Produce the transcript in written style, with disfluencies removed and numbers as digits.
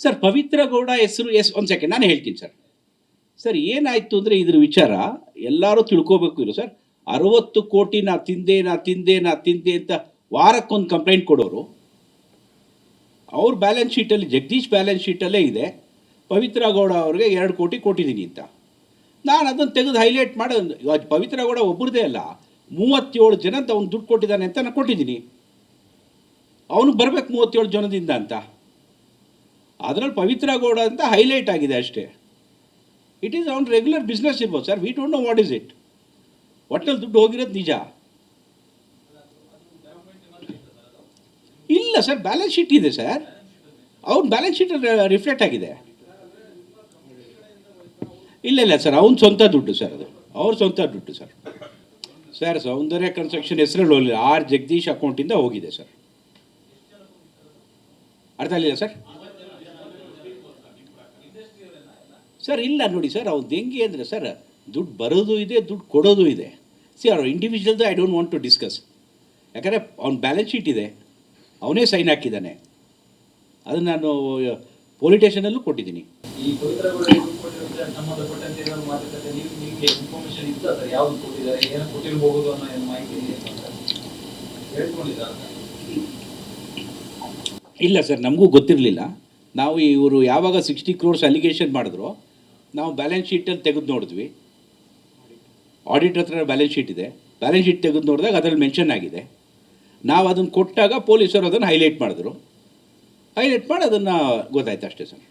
Sir Pavithra Gowda ಹೆಸರು ಒಂದು second ನಾನು ಹೇಳ್ತೀನಿ ಸರ್. ಸರ್ ಏನಾಯಿತು ಅಂದರೆ ಇದ್ರ ವಿಚಾರ ಎಲ್ಲರೂ ತಿಳ್ಕೋಬೇಕು ಇರೋ ಸರ್. 60 ಕೋಟಿ ನಾ ತಿಂದೆ ಅಂತ ವಾರಕ್ಕೊಂದು ಕಂಪ್ಲೇಂಟ್ ಕೊಡೋರು, ಅವ್ರ ಬ್ಯಾಲೆನ್ಸ್ ಶೀಟಲ್ಲಿ ಜಗದೀಶ್ ಬ್ಯಾಲೆನ್ಸ್ ಶೀಟಲ್ಲೇ ಇದೆ ಪವಿತ್ರ ಗೌಡ ಅವ್ರಿಗೆ 2 ಕೋಟಿ ಕೊಟ್ಟಿದ್ದೀನಿ ಅಂತ. ನಾನು ಅದನ್ನು ತೆಗೆದು ಹೈಲೈಟ್ ಮಾಡಿ ಪವಿತ್ರ ಗೌಡ ಒಬ್ಬರದೇ ಅಲ್ಲ 37 ಜನ ಅಂತ ಅವ್ನು ದುಡ್ಡು ಕೊಟ್ಟಿದ್ದಾನೆ ಅಂತ ನಾನು ಕೊಟ್ಟಿದ್ದೀನಿ. ಅವನು ಬರಬೇಕು 37 ಜನದಿಂದ ಅಂತ. ಅದರಲ್ಲಿ ಪವಿತ್ರ ಗೌಡ ಅಂತ ಹೈಲೈಟ್ ಆಗಿದೆ ಅಷ್ಟೇ. ಇಟ್ ಈಸ್ ಅವ್ನ ರೆಗ್ಯುಲರ್ ಬಿಸ್ನೆಸ್ ಇರ್ಬೋದು sir. We don't know what is it. ಒಟ್ಟಲ್ಲಿ ದುಡ್ಡು ಹೋಗಿರೋದು ನಿಜ ಇಲ್ಲ ಸರ್. ಬ್ಯಾಲೆನ್ಸ್ ಶೀಟ್ ಇದೆ ಸರ್. ಅವ್ನ ಬ್ಯಾಲೆನ್ಸ್ ಶೀಟಲ್ಲಿ ರಿಫ್ಲೆಕ್ಟ್ ಆಗಿದೆ. ಇಲ್ಲ ಸರ್, ಅವ್ನ ಸ್ವಂತ ದುಡ್ಡು ಸರ್. ಅದು ಅವ್ರ ಸ್ವಂತ ದುಡ್ಡು ಸರ್. ಸರ್ ಸೌಂದರ್ಯ ಕನ್ಸ್ಟ್ರಕ್ಷನ್ ಹೆಸರಲ್ಲಿ ಹೋಗಲಿಲ್ಲ, ಆರ್ ಜಗದೀಶ್ ಅಕೌಂಟಿಂದ ಹೋಗಿದೆ ಸರ್. ಅರ್ಥ ಆಗಲಿಲ್ಲ ಸರ್. ಸರ್ ಇಲ್ಲ ನೋಡಿ ಸರ್, ಅವ್ನು ಹೆಂಗೆ ಅಂದರೆ ಸರ್ ದುಡ್ಡು ಬರೋದು ಇದೆ, ದುಡ್ಡು ಕೊಡೋದು ಇದೆ. ಅವ್ರ ಇಂಡಿವಿಜುವಲ್ದು I don't want to discuss. ಯಾಕಂದರೆ ಅವ್ನ ಬ್ಯಾಲೆನ್ಸ್ ಶೀಟ್ ಇದೆ, ಅವನೇ ಸೈನ್ ಹಾಕಿದ್ದಾನೆ. ಅದನ್ನು ನಾನು ಪೊಲೀಸ್ ಸ್ಟೇಷನಲ್ಲೂ ಕೊಟ್ಟಿದ್ದೀನಿ. ಇಲ್ಲ ಸರ್, ನಮಗೂ ಗೊತ್ತಿರಲಿಲ್ಲ. ನಾವು ಇವರು ಯಾವಾಗ 60 crores ಅಲಿಗೇಷನ್ ಮಾಡಿದ್ರು ನಾವು ಬ್ಯಾಲೆನ್ಸ್ ಶೀಟಲ್ಲಿ ತೆಗೆದು ನೋಡಿದ್ವಿ. ಆಡಿಟ್ ಹತ್ರ ಬ್ಯಾಲೆನ್ಸ್ ಶೀಟ್ ಇದೆ. ಬ್ಯಾಲೆನ್ಸ್ ಶೀಟ್ ತೆಗೆದು ನೋಡಿದಾಗ ಅದರಲ್ಲಿ ಮೆನ್ಷನ್ ಆಗಿದೆ. ನಾವು ಅದನ್ನು ಕೊಟ್ಟಾಗ ಪೊಲೀಸರು ಅದನ್ನು ಹೈಲೈಟ್ ಮಾಡಿದ್ರು. ಹೈಲೈಟ್ ಮಾಡಿ ಅದನ್ನು ಗೊತ್ತಾಯ್ತು ಅಷ್ಟೇ ಸರ್.